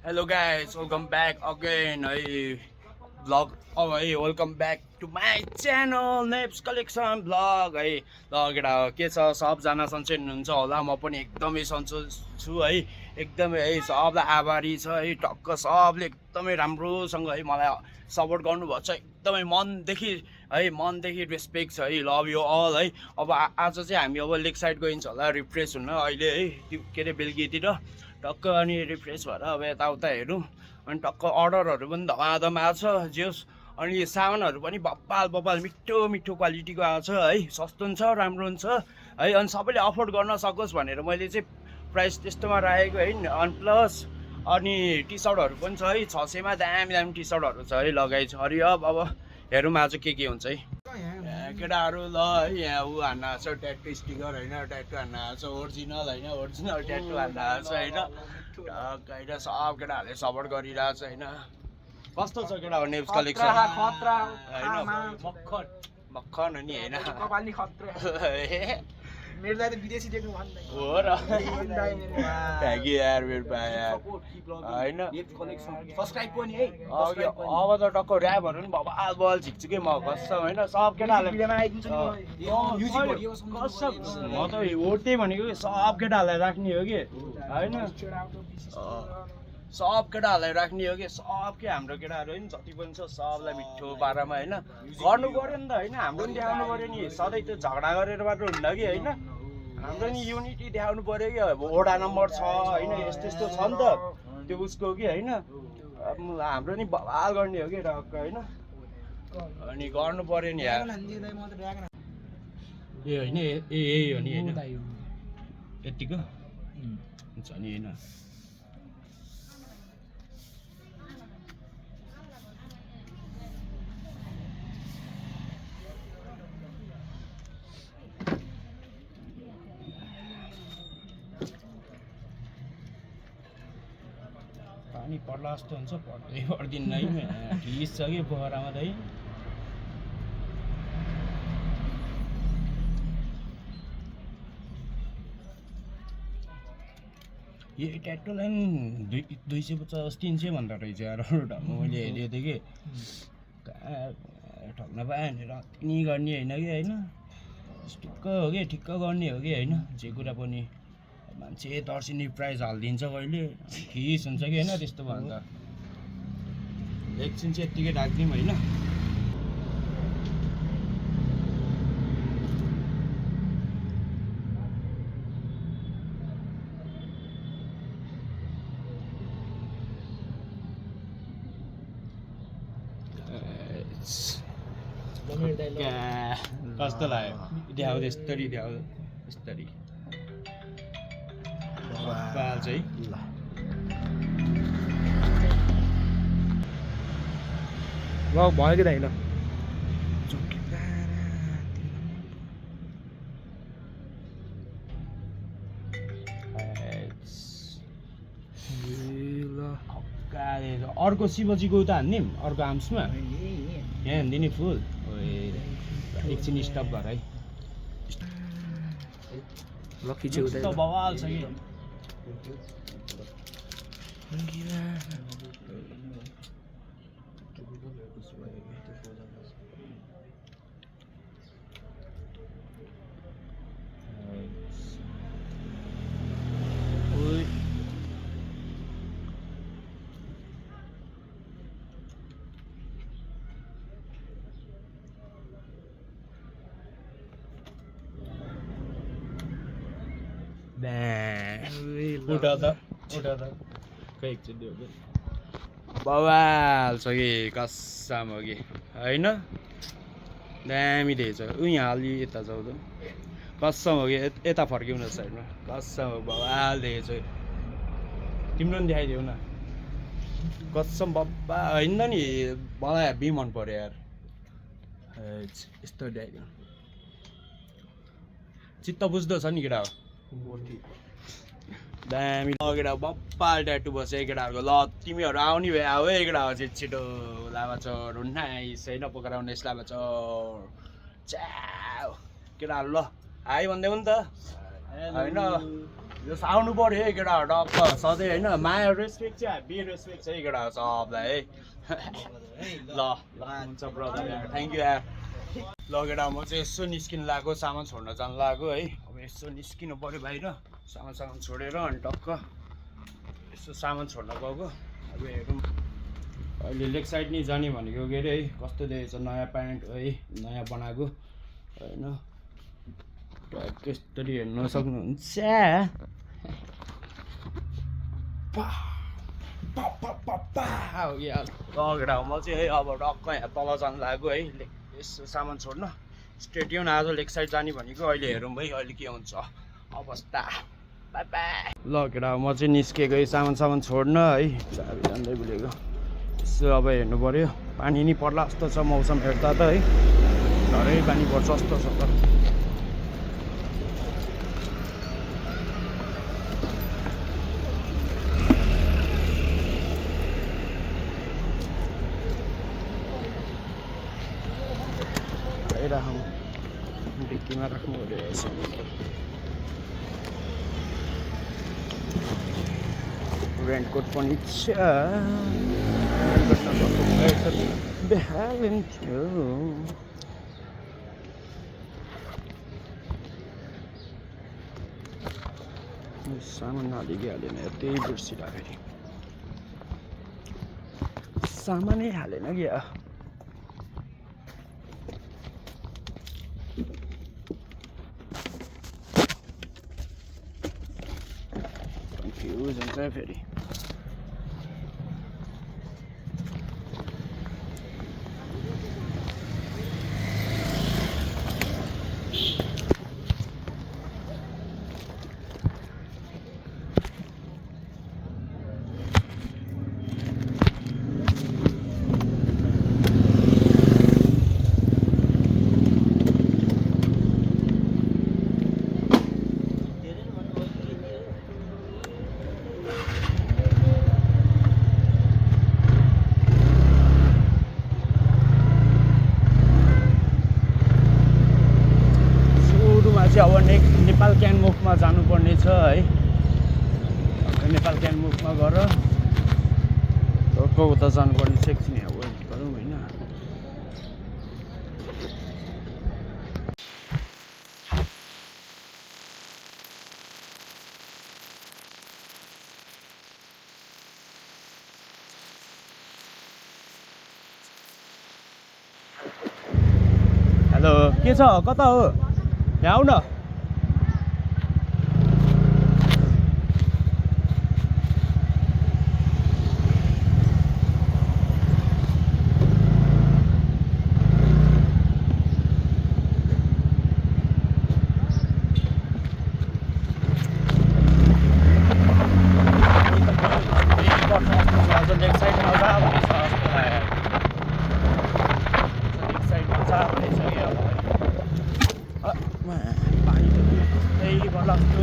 Hello guys, welcome back again है vlog अब है welcome back to my channel Neps collection vlog है ल केटा के छ सबजना सन्चै हुनुहुन्छ होला म पनि एकदमै सन्चो छु है एकदमै है सबलाई आभारी छ है टक्क सबले एकदमै राम्रोसँग है मलाई सपोर्ट गर्नुभएको छ एकदमै मनदेखि रेस्पेक्ट छ है लभ यु अल है अब आज चाहिँ हामी अब लेक साइड गइन्छ होला रिफ्रेस हुन अहिले है के अरे बेलुकीतिर टक्क अनि रिफ्रेस भएर अब यताउता हेरौँ अनि टक्क अर्डरहरू पनि धमाधम आएको छ जेस अनि सामानहरू पनि बब्बाल मिठो मिठो क्वालिटीको आएको छ है सस्तो पनि छ राम्रो पनि छ है अनि सबैले अफोर्ड गर्न सकोस् भनेर मैले चाहिँ प्राइस त्यस्तोमा राखेको है अनि प्लस अनि टी सर्टहरू पनि छ है 600मा दामी टी सर्टहरू छ है लगाइ छ अरे अब हेरौँ आज के हुन्छ है केटाहरू ल है यहाँ ऊ हान्न आएको छ ट्याटु स्टिकर होइन ट्याटु हान्न आएको छ ओरिजिनल होइन ओरिजिनल ट्याटु हान्न आएको छ होइन होइन सब केटाहरूले सपोर्ट गरिरहेको छ होइन कस्तो छ केटा नेप्स कलेक्सन होइन मक्खन अनि होइन मेरो दाइ त विदेशी देख्नु भन्दै हो र थ्याङ्क यू यार मेरो भाइ यार होइन सब्स्क्राइब पनि है अब त टक्क ऱ्यापहरू पनि बबाल झिकझिकै म कसम होइन सब केटाहरूलाई म त हो त्यही भनेको कि सब केटाहरूलाई राख्ने हो कि होइन सब केटाहरूलाई राख्ने हो कि सब के हाम्रो केटाहरू होइन जति पनि छ सबलाई मिठो पारामा होइन गर्नु पऱ्यो नि त होइन हाम्रो पनि देखाउनु पऱ्यो नि सधैँ त्यो झगडा गरेर मात्र हुन्न कि होइन हाम्रो नि युनिटी देखाउनु पऱ्यो कि अब वडा नम्बर छ होइन यस्तो छ नि त त्यो उसको कि होइन हाम्रो नि बवाल गर्ने हो कि टक्क होइन अनि गर्नु पऱ्यो नि यार ए होइन यही हो नि होइन यतिको हुन्छ नि होइन पानी पर्ला जस्तो हुन्छ पर्दिन्न है ठिस छ कि पोखरामा त है यो ट्याटोलाई पनि 250 300 भन्दा रहेछ यार मैले हेरेको थिएँ कि ठग्न पाएँ भनेर नि गर्ने होइन कि होइन ठिक्क हो कि ठिक्क गर्ने हो कि होइन जे कुरा पनि मान्छे तर्सिने प्राइस हालिदिन्छ कहिले ठिस हुन्छ कि होइन त्यस्तो भयो भने त एकछिन चाहिँ यत्तिकै राखिदिउँ होइन कस्तो लाग्यो देखाउ यस्तरी देखाउ यस्तरी पाल चाहिँ ल भयो कि दाइ ल अर्को शिवजीको उता हान्दिउँ अर्को आम्समा यहाँ हानिदिने फुल एकछिन स्टप गर है लकी छु त बवाल छ कि उठा त खै एकचोटि बवाल छ कि कसम हो कि होइन दामी देखेछ ऊ यहाँ अलि यता जाउँ त कसम हो कि यता फर्क्यौँ न साइडमा कसम हो बवाल देखेछ तिम्रो पनि देखाइदेऊ न कसम बब्बा होइन नि मलाई हेभी मन पर्यो यार यस्तो देखाइदेऊ चित्त बुझ्दो छ नि केटा हो दामी केटा बप्पाल ट्याटु बस्यो केटाहरूको ल तिमीहरू आउने भए आऊ है केटाहरू चाहिँ छिटो लाभा चढ नाइस होइन पोखरा 19 लाभा चढ च्याउ केटाहरू ल हाई भन्दै हो नि त होइन यो आउनु पर्यो है केटाहरू टक्क सधैँ होइन माया रेस्पेक्ट चाहिँ बी रेस्पेक्ट चाहिँ केटाहरू सबलाई है ल ल हुन्छ ब्रदर यार थ्याङ्क यू यार ल केटा म चाहिँ यसो निस्किनु लाग्यो सामान छोड्न जानु लाग्यो है अब यसो निस्किनु पऱ्यो बाहिर सामान छोडेर अनि टक्क यसो सामान छोड्न गएको अब हेरौँ अहिले लेग साइड नै जाने भनेको के अरे है कस्तो देखेछ नयाँ प्यान्ट है नयाँ बनाएको होइन त्यसरी हेर्न सक्नुहुन्छ केटा म चाहिँ है अब टक्क यहाँ तल जानु लाग्यो है यसो सामान छोड्न स्ट्रेट न आज लेग साइड जाने भनेको अहिले हेरौँ है अहिले के हुन्छ अवस्था बाई बाई ल केटा म चाहिँ निस्केको है सामान छोड्न है चाबी जान्दै बोलेको यसो अब हेर्नु पऱ्यो पानी नि पर्ला जस्तो छ मौसम हेर्दा त है झरै पानी पर्छ जस्तो छ त राखौँ डिक्कीमा राख्नु पऱ्यो यसो रेनकोट पनि छ सामान हालिहालेन त्यही बिर्सिरहेको सामानै हालेन क्या कन्फ्युज हुन्छ फेरि अब नेपाल क्यानमुखमा जानुपर्ने छ है नेपाल क्यानमुखमा गएर उता जानुपर्ने छ एकछिन अब वेट गरौँ होइन हेलो के छ कता हो यहाँ आऊ न लेग साइडमा जा भनेछ जस्तो लाग्यो लेग साइडमा जा भनेछ पानी त त्यस्तै गर्ला जस्तो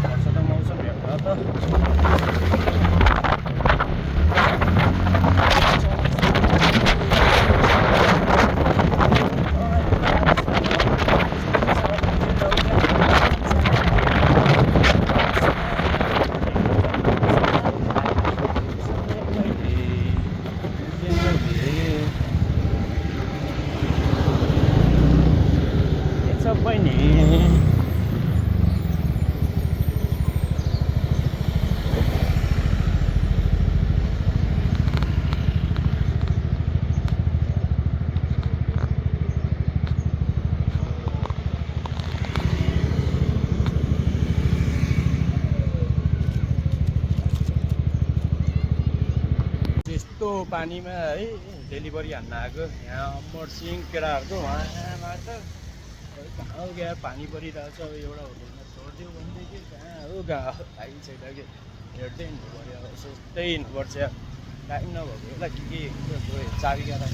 वर्ष त मौसम हेर्दा त सबै नि त्यस्तो पानीमा है डेलिभरी हान्न आएको यहाँ अमरसिंह केटाहरूको उहाँमा त कहाँ हो क्या पानी परिरहेछ अब एउटा होटलमा छोडिदियो भनेदेखि कहाँ हो कहाँ थाहै छैन कि हेर्दै हिँड्नु पऱ्यो अब सोच्दै हिँड्नुपर्छ टाइम नभएको बेला के चाबी गाह्रो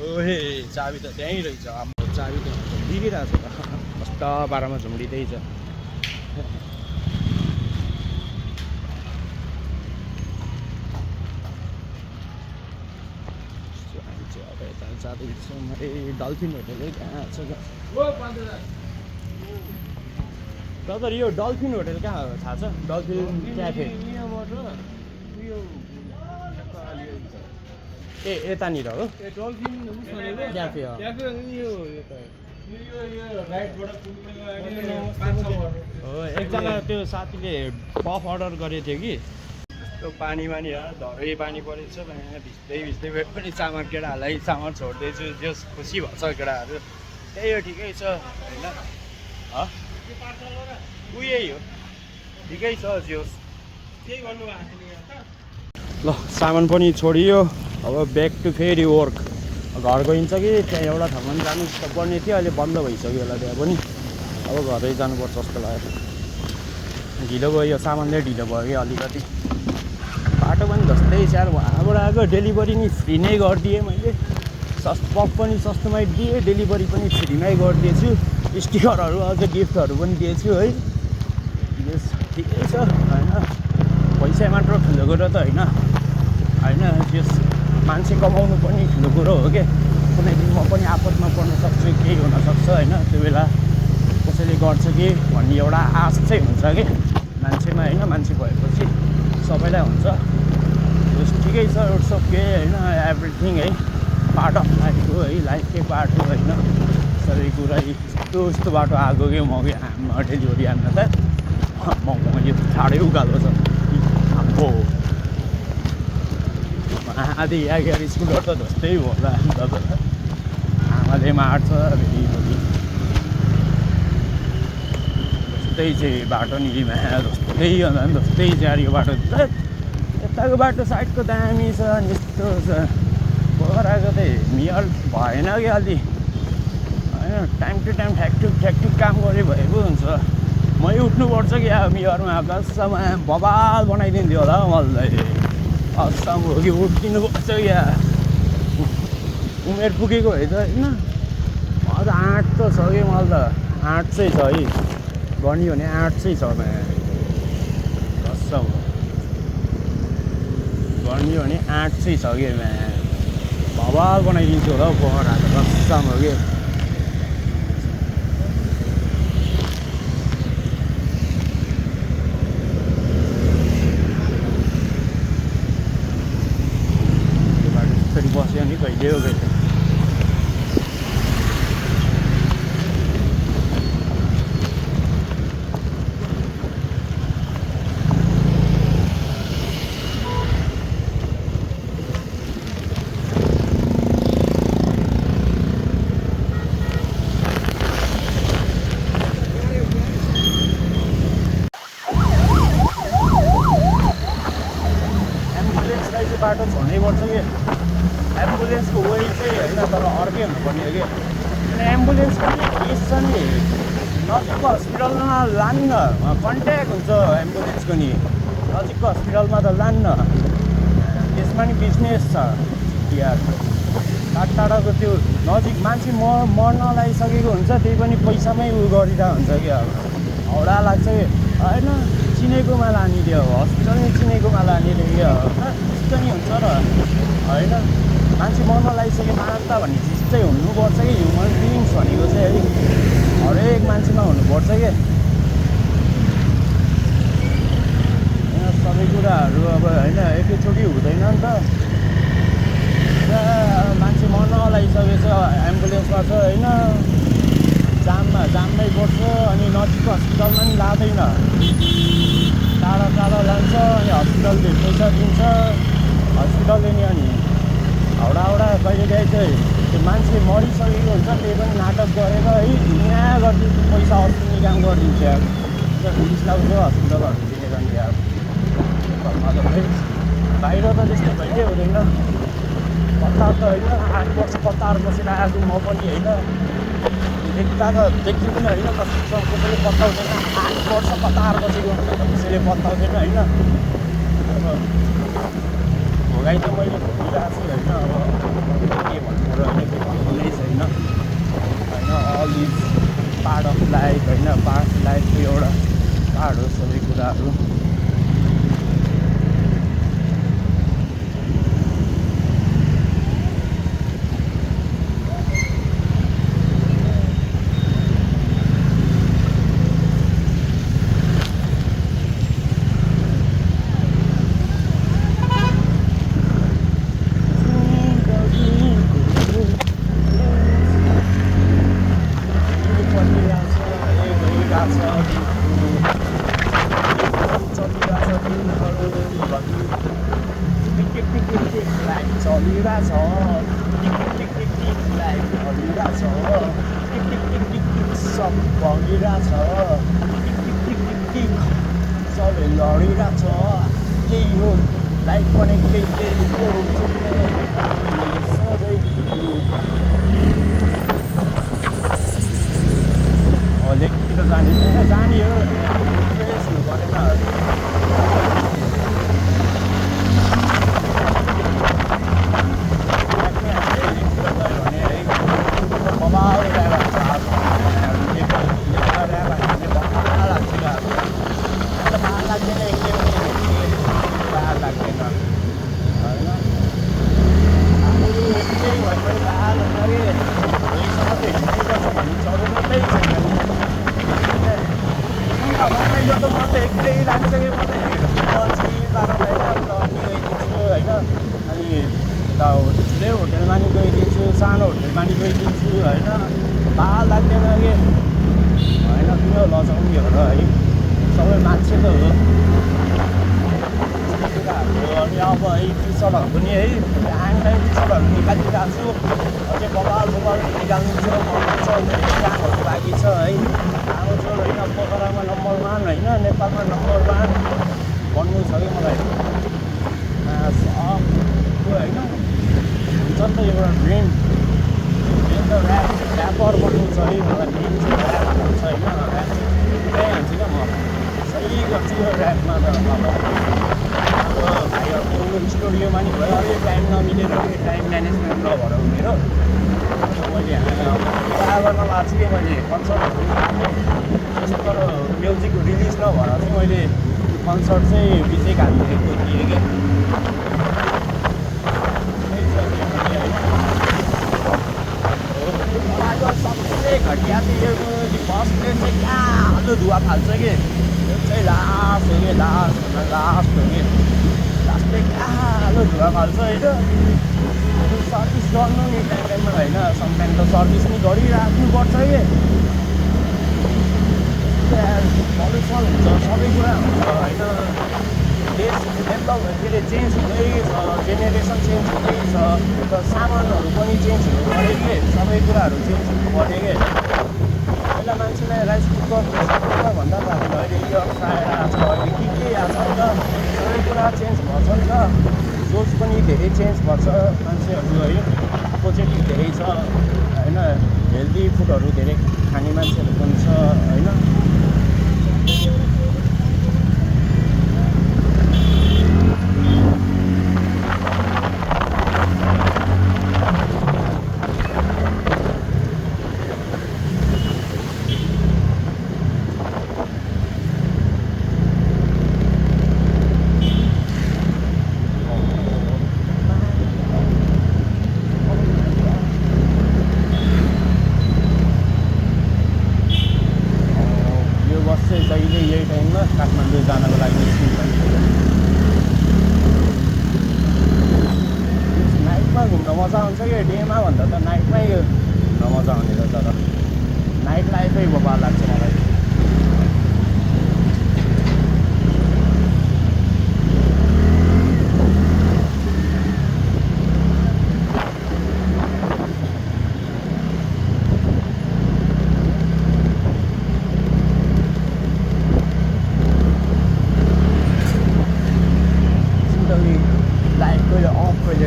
ओहे चाबी त त्यहीँ रहेछ हाम्रो चाबी त बिगिरहेको छ त कस्तो बाह्रमा झुम्डिँदैछ अब यता जाँदैछौँ है डल्फिन होटेलै कहाँ छ ब्रदर यो डल्फिन होटल कहाँ हो थाहा छ? डल्फिन क्याफे ए यतानिर हो क्याफे हो। हो एकजना त्यो साथीले पफ अर्डर गरेको थियो कि त्यो पानी धरै पानी परेको छ भिज्दै भिज्दै भए पनि चामल केटाहरूलाई चामल छोड्दैछु जस खुसी भएको छ केटाहरू त्यही हो ठिकै छ होइन उही हो ठिकै छ जोस् केही गर्नु ल सामान पनि छोडियो अब ब्याक टु फेरि वर्क घर गइन्छ कि त्यहाँ एउटा ठाउँमा पनि जानु पर्ने थियो अहिले बन्द भइसक्यो होला त्यहाँ पनि अब घरै जानुपर्छ जस्तो लाग्यो ढिलो भयो यो सामानले ढिलो भयो कि अलिकति बाटो पनि जस्तै स्याहार वहाँबाट आएको डेलिभरी नि फ्री नै गरिदिएँ मैले पफ पनि सस्तोमै दिएँ डेलिभरी पनि फ्रीमै गरिदिएछु स्टिकरहरू अझ गिफ्टहरू पनि दिएछु है यस ठिकै छ होइन पैसा मात्र ठुलो कुरो त होइन त्यस मान्छे कमाउनु पनि ठुलो कुरो हो कि कुनै दिन म पनि आपतमा पर्न सक्छु केही हुनसक्छ होइन त्यो बेला कसैले गर्छ कि भन्ने एउटा आश चाहिँ हुन्छ कि मान्छेमा होइन मान्छे भएपछि सबैलाई हुन्छ त्यस ठिकै छ इट्स ओके होइन एभ्रिथिङ है पार्ट अफ लाइफ हो है लाइफकै पार्ट हो होइन सबै कुरा यस्तो बाटो आएको कि म डेलिभरी आन्न त ममा यो ठाडै उकालो छ अब आधी यार स्कुटर त जस्तै होला आमाले मार्छ फेरि जस्तै चाहिँ बाटो नि जस्तै अन्त जस्तै चाहिँ यो बाटो यताको बाटो साइडको दामी छ अनि यस्तो छ बराको चाहिँ मियर भएन कि अलि होइन टाइम टु टाइम ठ्याकठुक काम गरे भए पो हुन्छ मै उठ्नुपर्छ कि अब मियरमा बसमा बबाल बनाइदिन्थ्यो होला मलाई असम हो कि उठिदिनुपर्छ या उमेर पुगेको है त होइन अझ 8 त छ कि मलाई त 8 चाहिँ छ है गर्ने भने 8 चाहिँ छ असम गर्ने भने 8 चाहिँ छ कि बबाल बनाइदिन्छु होला हौ पोखराको असम हो कि बस्यो नि कहिले हो कहिले एम्बुलेन्सलाई चाहिँ बाटो छोड्नै पर्छ कि एम्बुलेन्सको वे चाहिँ होइन तर अर्कै हुनुपर्ने हो कि एम्बुलेन्स पनि यस छ नि नजिकको हस्पिटलमा लान्न कन्ट्याक्ट हुन्छ एम्बुलेन्सको नि नजिकको हस्पिटलमा त लान्न त्यसमा नि बिजनेस छ यार टाढाको त्यो नजिक मान्छे मर्न लागिसकेको हुन्छ त्यही पनि पैसामै उ गरिरहेको हुन्छ कि अब हाउडा लाग्छ कि होइन चिनेकोमा लाने त्यो हस्पिटल नै चिनेकोमा लाने कि त्यस्तो नि हुन्छ र होइन मान्छे मर्न लागिसक्यो मानवता भन्ने चिज चाहिँ हुनुपर्छ कि ह्युमन बिइङ्स भनेको चाहिँ है हरेक मान्छेमा हुनुपर्छ कि सबै कुराहरू अब होइन एकैचोटि हुँदैन नि त मान्छे मर्न लागिसकेको छ एम्बुलेन्समा छ होइन जाममै पर्छ अनि नजिकको हस्पिटलमा नि लाँदैन टाढा लान्छ अनि हस्पिटलले पैसा दिन्छ हस्पिटलले नि अनि हाउडा कहिलेकाहीँ चाहिँ त्यो मान्छे मरिसकेको हुन्छ त्यही पनि नाटक गरेर है यहाँ गरिदिन्छ पैसा अस्तिने काम गरिदिन्छ पुलिस लाग्छ हस्पिटलहरू दिएर नि अब बाहिर त त्यस्तो भइदियो हुँदैन कतार त होइन 8 वर्ष कतार बसेर आएको म पनि होइन देख्दा त देखिँदैन होइन कसैले पत्ताउँदैन 8 वर्ष कतार बसेको हुन्छ कसैले पत्ताउँदैन होइन अब भोगाइ त मैले भोगिरहेको छु होइन अब के भन्नु र कुनै छैन होइन all is part of life होइन पार्ट लाइफको एउटा पार्ट हो सबै कुराहरू टिक टिक टिक टिक टिक लाइट चलिरहेछ टिक टिक टिक टिक लाइट चलिरहेछ टिक टिक टिक टिक टिक सब बगिरहेछ टिक टिक टिक टिक टिक सबै लडिरहेछ त्यही हो लाइफ पनि केही हो सधैँ लेकतिर जाने हो फ्रेस हुनु परेन ठुलै होटेलमा नि गइदिन्छु सानो होटेलमा नि गइदिन्छु होइन थाहा लाग्दैन कि होइन किन लजाउनेहरू है सबै मान्छे त हो अनि अब है टिसर्टहरू पनि है टाइम टाइम टिसर्टहरू निकालिदिरहेको छु अझै बबाल निकाल्नु छ कामहरू बाँकी छ है आउँछु होइन पोखरामा नम्बर 1 होइन नेपालमा नम्बर 1 भन्नु छ कि मलाई होइन हुन्छ नि त एउटा ड्रिम त ऱ्यापर बन्नु छ है मलाई ड्रिम चाहिँ ऱ्याप हाल्नु छ होइन ऱ्याप चाहिँ हाल्छु क्या म सही गर्छु यो ऱ्यापमा त अब भाइहरूको स्टुडियोमा नि भयो अलिक टाइम नमिलेर टाइम म्यानेजमेन्ट नभएर मेरो मैले पुरा गर्न लाग्छ कि मैले कन्सर्टहरू त्यस्तो तर म्युजिक रिलिज नभएर चाहिँ मैले कन्सर्ट चाहिँ बिचै हालिदिएको थिएँ कि सबसे घटिया चाहिँ यो फर्स्ट प्लेट चाहिँ कालो धुवा फाल्छ कि यो चाहिँ लास्ट हो कि लास्ट हो कि लास्ट चाहिँ कालो धुवा फाल्छ होइन सर्भिस गर्नु नि टाइम टाइममा होइन समटाइम त सर्भिस नि गरिराख्नुपर्छ कि पल्युसन हुन्छ सबै कुरा हुन्छ होइन देश डेभलप के अरे चेन्ज हुँदै छ जेनेरेसन चेन्ज हुँदै छ र सामानहरू पनि चेन्ज हुनु पऱ्यो कि सबै कुराहरू चेन्ज हुनु पऱ्यो कि पहिला मान्छेलाई राइस कुकर भन्दा त अहिले यो फ्रायर आएको छ अहिले के आएको छ नि त सबै कुरा चेन्ज भएछ नि त सोच पनि धेरै चेन्ज भएछ मान्छेहरू है पोजिटिभ धेरै छ होइन हेल्दी फुडहरू धेरै खाने मान्छेहरू पनि छ होइन जहिले यही टाइममा काठमाडौँ जानको लागि नाइटमा घुम्न मजा आउँछ कि डेमा भन्दा त नाइटमै घुम्न मजा आउने रहेछ तर नाइट लाइफै बबाल लाग्छ मलाई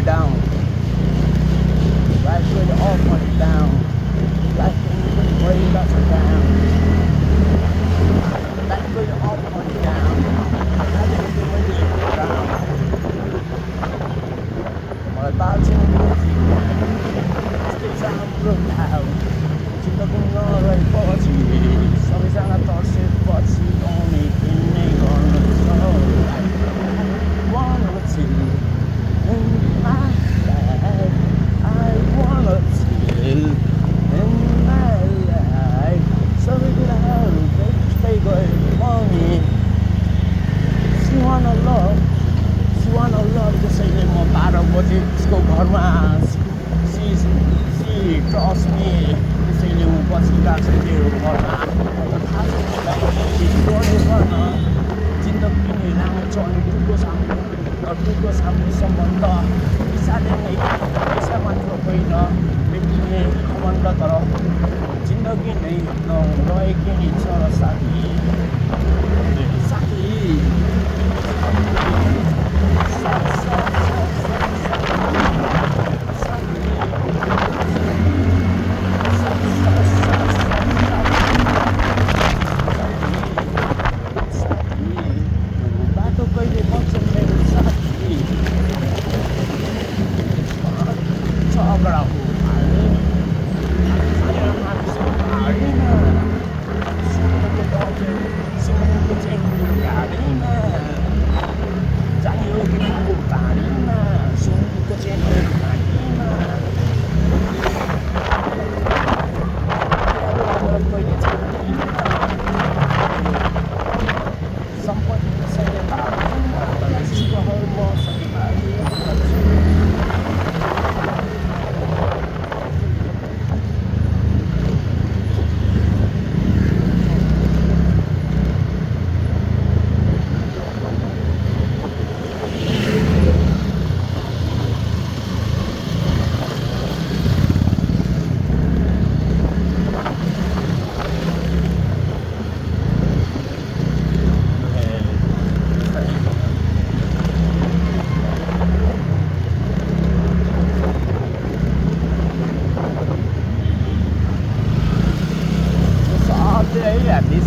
down. Life really all put it down. Life really way up or down. Life really all put it down. Life really way down. Mọi bao trên music Stay down real loud. Chỉ có cũng nó rồi bỏ chỉ sau khi ra là to sẽ bỏ chỉ only in me gonna so I wanna see in my life, I wanna feel in my life. So we get out, stay going money. She wanna love त्यसैले म 12 बजे उसको घरमा she trust me त्यसैले ऊ बसिरहेको छ त्यो घरमा थाहा छ जिन्दगी लामो छ अनि टुको सामु सम्बन्ध पैसाले नै पैसा मात्र होइन मेटिने घमण्ड तर जिन्दगी नै नरहेकी नै छ साथी बाटो कहिले बग्छ मेरो साथी झगडा हो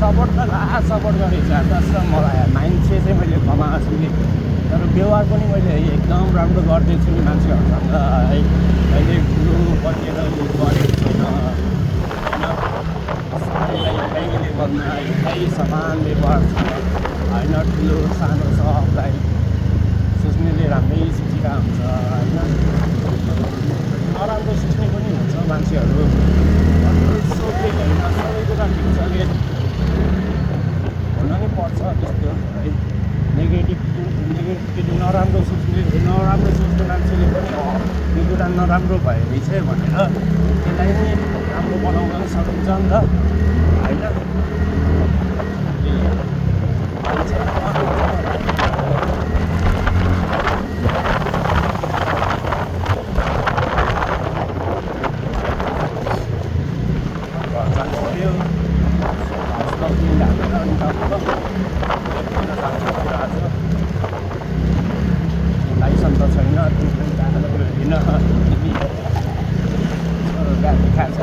सपोर्ट त सपोर्ट गरेको छ जस्तो मलाई मान्छे चाहिँ मैले कमाएको छु कि तर व्यवहार पनि मैले एकदम राम्रो गर्दैछु नि मान्छेहरूसँग है कहिले ठुलो बसेर गरेको छैन होइन सबैलाई एउटै लेभलमा एउटै समान व्यवहार छ होइन ठुलो सानो सबलाई सोच्नेले राम्रै सोचिरहेको हुन्छ होइन नराम्रो सोच्ने पनि हुन्छ मान्छेहरू सोच्ने होइन सबै कुरा ठिक छ कि हुन नै पर्छ त्यस्तो है नेगेटिभ नराम्रो सोच्ने मान्छेले पनि यो कुरा नराम्रो भयो रहेछ भनेर त्यसलाई पनि राम्रो बनाउन पनि सकिन्छ नि त होइन लाइसेन्स त छैन गाडी खान्छ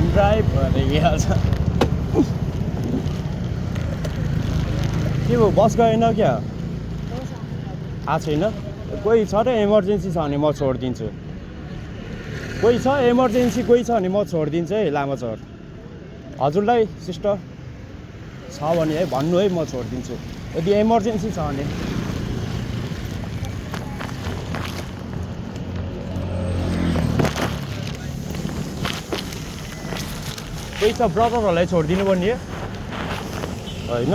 ड्राइभ भइहाल्छ के भयो बस गएन क्या आएको छैन कोही छ र इमर्जेन्सी छ भने म छोडिदिन्छु कोही छ इमर्जेन्सी कोही छ भने म छोडिदिन्छु है लामाचौर हजुरलाई सिस्टर छ भने है भन्नु है म छोडिदिन्छु यदि इमर्जेन्सी छ भने कोही त ब्रदरहरूलाई छोडिदिनु पर्ने होइन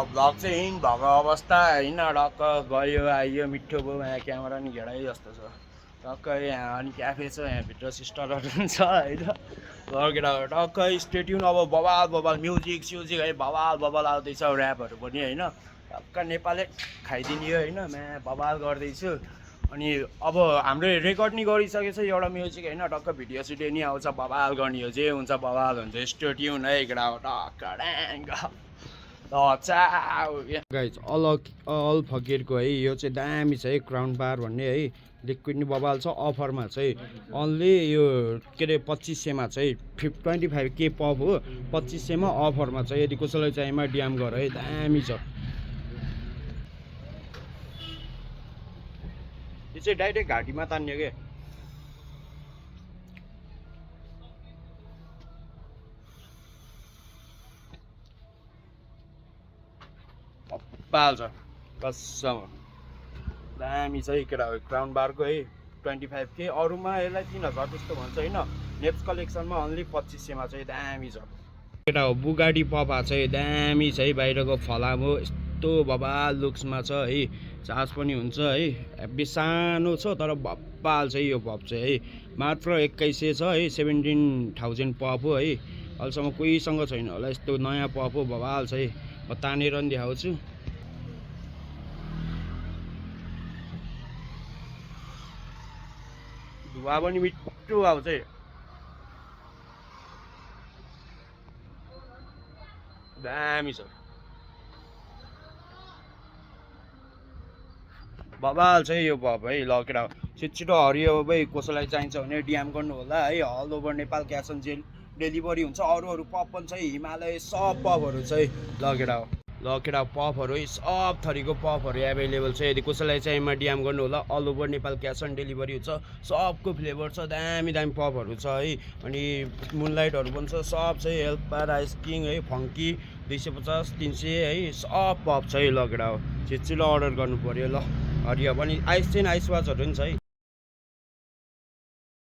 भ्लग चाहिँ हिँड भएको अवस्था होइन टक्क गयो आइयो मिठो भयो यहाँ क्यामेरा नि घेराइ जस्तो छ टक्क यहाँ अनि क्याफे छ यहाँभित्र सिस्टरहरू पनि छ होइन लगेर टक्क स्टेट्युन अब बबाल म्युजिक स्युजिक है बबाल आउँदैछ ऱ्यापहरू पनि होइन टक्क नेपालले खाइदिने होइन म्या बबाल गर्दैछु अनि अब हाम्रो रेकर्ड नि गरिसकेको छ एउटा म्युजिक होइन टक्क भिडियो सिडियो नि आउँछ बबाल गर्ने हो जे हुन्छ बबाल हुन्छ स्टेट्युन है टक्क ड्याङ्ग गाइज अल फकिरको है यो चाहिँ दामी छ है क्राउन बार भन्ने है लिक्विड नि बबाल छ अफरमा चाहिँ अन्ली यो के अरे 2500मा चाहिँ 25K पप हो 2500मा अफरमा छ यदि कसैलाई चाहिएमा डिएम गर है दामी छ यो चाहिँ डाइरेक्ट घाँटीमा तान्ने के पाल्छ कसम दामी छ है केटा हो क्राउन बारको है 25K अरूमा यसलाई 3000 जस्तो भन्छ होइन नेप्स कलेक्सनमा अन्ली 2500 मा चाहिँ दामी छ केटा हो बुगाडी पपा चाहिँ दामी छ है बाहिरको फलामो यस्तो बबाल लुक्समा छ है चार्ज पनि हुन्छ है हेब्बी सानो छ तर बब्बाल छ यो पप चाहिँ है मात्र 2100 छ है 17,000 पप हो है अहिलेसम्म कोहीसँग छैन होला यस्तो नयाँ पप हो बबाल छ है म तानेर पनि देखाउँछु धुवा पनि मिठो आउँछ है दामी छ बबाल छ यो पप है ल केटा छिटो हरियो भाइ कसैलाई चाहिन्छ भने डिएम गर्नु होला है all over Nepal cash on delivery हुन्छ अरू पप पनि छ हिमालय सब पपहरू छ है ल केटा पपहरू सब थरीको पपहरू एभाइलेबल छ यदि कसैलाई चाहिँ एमा डिएम गर्नु होला all over Nepal cash on delivery हुन्छ सबको फ्लेभर छ दामी पपहरू छ है अनि मुनलाइटहरू पनि छ सब छ हेल्पा राइस किङ है फङ्की 250 300 है सब पप छ है ल केटा हो छिटो अर्डर गर्नु पर्यो ल हरियो पनि आइस चाहिँ आइस वाचहरू पनि छ है